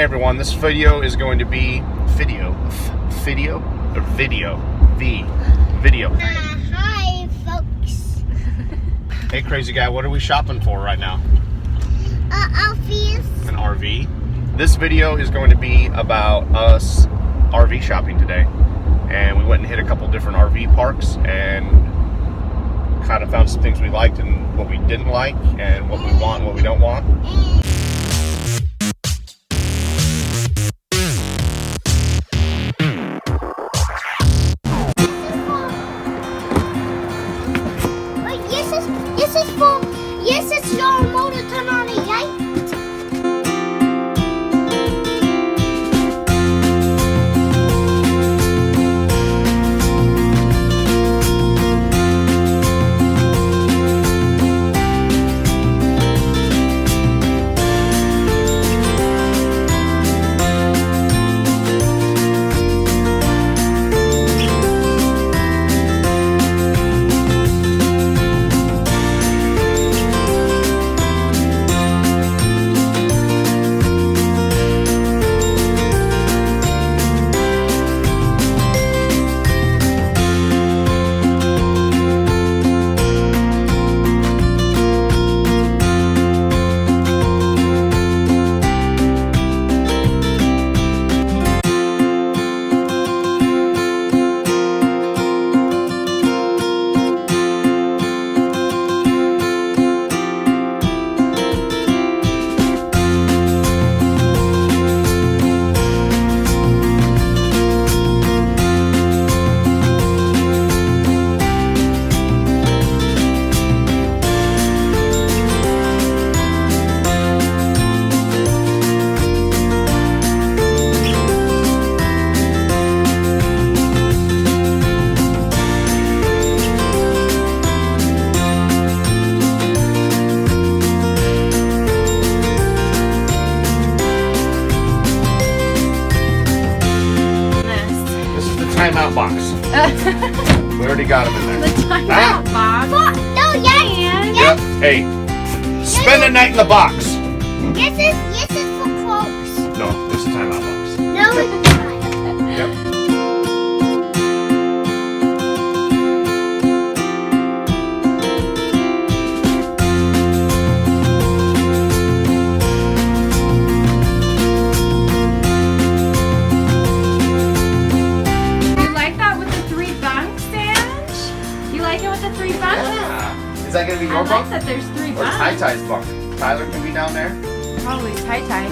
Hey everyone, this video is going to be video. Hi folks. Hey crazy guy, what are we shopping for right now? RVs. An RV. This video is going to be about us RV shopping today. And we went and hit a couple different RV parks and kind of found some things we liked and what we didn't like and what we want and what we don't want. Yes, it's your remote to turn on the light. Timeout box. We already got them in there. The timeout box. No, yes. Yep. Hey, spend the night in the box. Yes, it's for clothes. No, it's a timeout box. No, it's not. Yep. Is that going to be your I bunk? like that there's 3 Or bunks. Tai-Tai's bunk? Tyler can be down there? Probably Tai-Tai.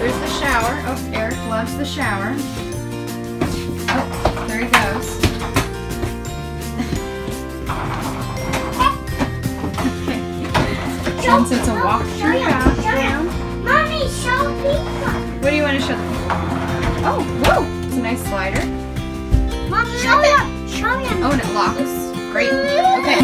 There's the shower. Oh, Eric loves the shower. Oh, there he goes. Okay. Since it's a walk-through bathroom. Mommy, show people. What do you want to show the people? Oh, whoa! It's a nice slider. Mom, show them. Show them. Oh, and it locks. Great. Okay.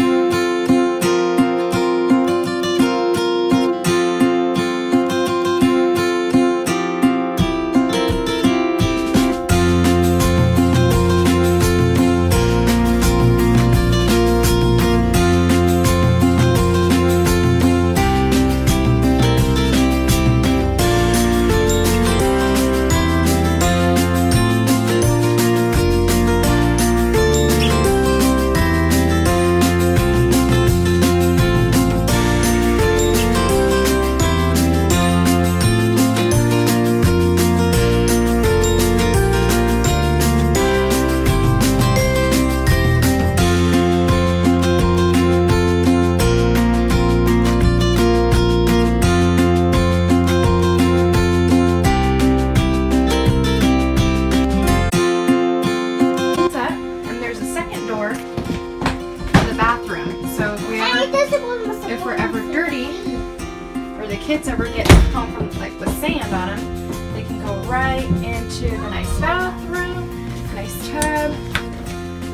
home from like with sand on them, they can go right into the nice bathroom, nice tub.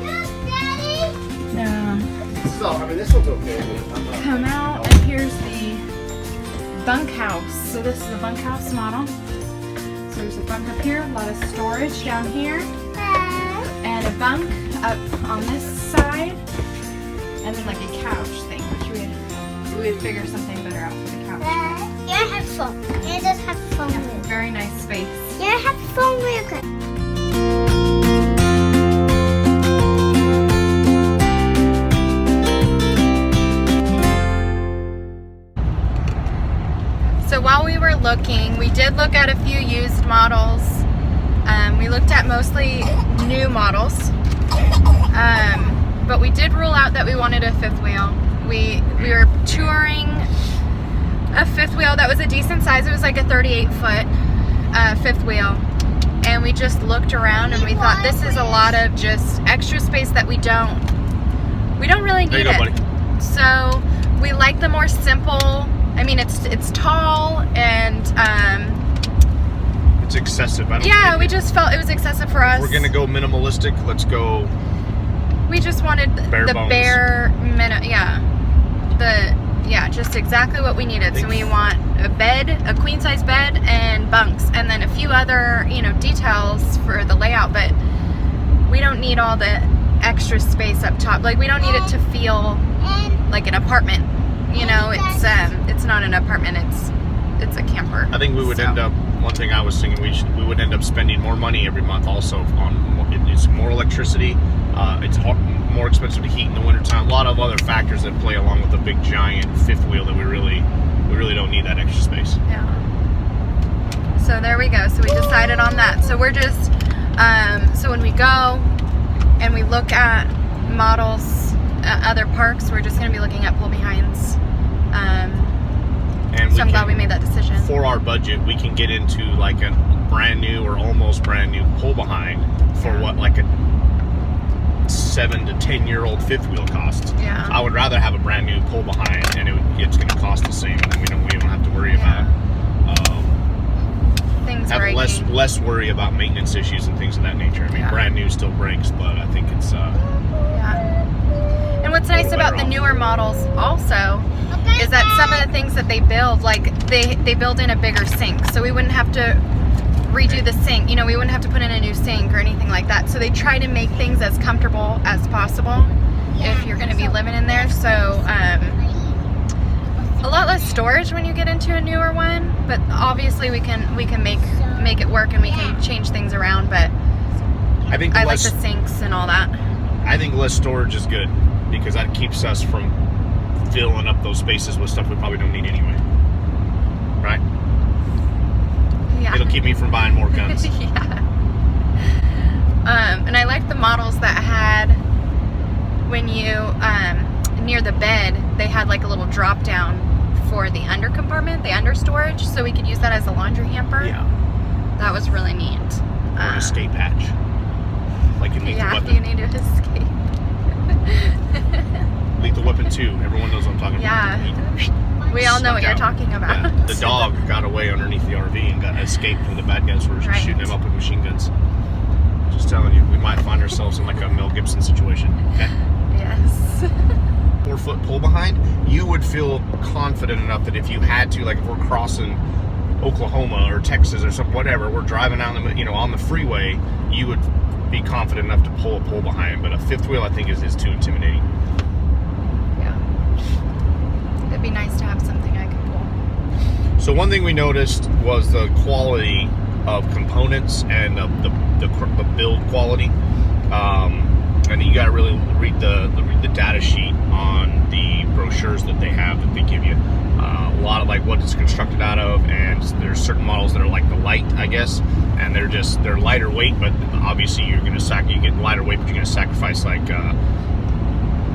Yes, Daddy. Yeah. So, I mean, this one's okay. Come out, and here's the bunkhouse. So this is the bunkhouse model. So there's a bunk up here, a lot of storage down here, and a bunk up on this side, and then like a couch thing, which we would figure something better out for the couch. Yeah, I have phone. Yeah, just have phone. Yeah, very nice space. Yeah, I have phone real quick. So while we were looking, we did look at a few used models. We looked at mostly new models, but we did rule out that we wanted a fifth wheel. We were touring a fifth wheel that was a decent size. It was like a 38-foot fifth wheel, and we just looked around and we thought this is a lot of just extra space that we don't really need. There you go, it. buddy. So we like the more simple. I mean, it's tall and It's excessive. I don't yeah, think we just felt it was excessive for us. we're gonna go minimalistic. Let's go. We just wanted Bare the bones. bare minimum. Yeah, just exactly what we needed. So we want a bed, a queen size bed, and bunks, and then a few other details for the layout. But we don't need all the extra space up top. Like we don't need it to feel like an apartment. It's not an apartment. It's a camper. I think we would end up. One thing I was thinking, we would end up spending more money every month. Also, it's more electricity. It's more expensive to heat in the wintertime. A lot of other factors that play along with the big giant fifth wheel that we really don't need that extra space. Yeah. So there we go. So we decided on that. So we're just so when we go and we look at models at other parks, we're just going to be looking at pull behinds. And so I'm glad we made that decision. For our budget, we can get into like a brand new or almost brand new pull behind for what like a 7 to 10 year old fifth wheel costs. Yeah. I would rather have a brand new pull behind, and it's going to cost the same, and we don't have to worry about Things have breaking. less worry about maintenance issues and things of that nature. I mean, Yeah. brand new still breaks, but I think it's Yeah. And what's nice little about better the off. newer models also is that some of the things that they build, like they build in a bigger sink, so we wouldn't have to redo the sink. We wouldn't have to put in a new sink or anything like that. So they try to make things as comfortable as possible if you're going to be living in there. So a lot less storage when you get into a newer one, but obviously we can make it work and we can change things around. But I think I like less, the sinks and all that. I think less storage is good because that keeps us from filling up those spaces with stuff we probably don't need anyway. Right? Yeah. It'll keep me from buying more guns. Yeah. And I like the models that had when you near the bed they had like a little drop down for the under compartment, the under storage, so we could use that as a laundry hamper. Yeah. That was really neat. Or an escape hatch. Like in Lethal Yeah, Weapon. you need to escape. Lethal Weapon 2. Everyone knows what I'm talking Yeah. about. We all know what you're Snuck out. talking about. Yeah. The dog got away underneath the RV and got escaped from the bad guys who were Right. shooting him up with machine guns. Just telling you, we might find ourselves in like a Mel Gibson situation. Okay? Yes. 4-foot pull behind, you would feel confident enough that if you had to, like if we're crossing Oklahoma or Texas or some whatever, we're driving out on the freeway, you would be confident enough to pull a pull behind. But a fifth wheel, I think, is too intimidating. Yeah. It'd be nice to have something I could pull. So one thing we noticed was the quality of components and the build quality. And you got to really read the data sheet on the brochures that they have that they give you. A lot of like what it's constructed out of, and there's certain models that are like the light, I guess, and they're lighter weight, but obviously you get lighter weight, but you're gonna sacrifice like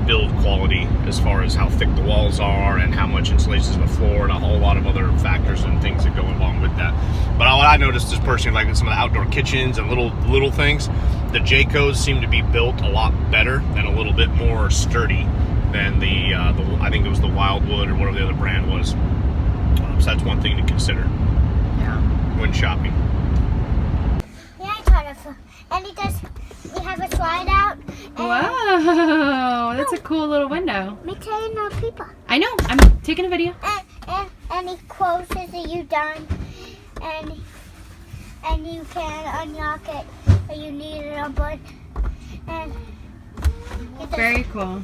build quality as far as how thick the walls are and how much insulation is in the floor and a whole lot of other factors and things that go along with that. But what I noticed is personally, like in some of the outdoor kitchens and little things, the Jaycos seem to be built a lot better and a little bit more sturdy than the I think it was the Wildwood or whatever the other brand was. So that's one thing to consider Yeah. when shopping. Yeah, I taught it for. And it does. We have a slide out. And Whoa, that's a cool little window. me telling no people. I know. I'm taking a video. And it closes that you done. And you can unlock it if you need it on button. And it does, Very cool.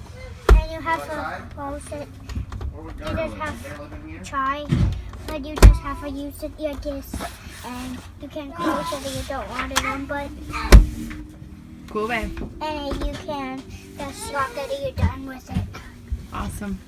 and you have to close it. You just have to try, but you just have to use it your disc. And you can close it if you don't want it on button. Cool, babe. And you can just lock it if you're done with it. Awesome.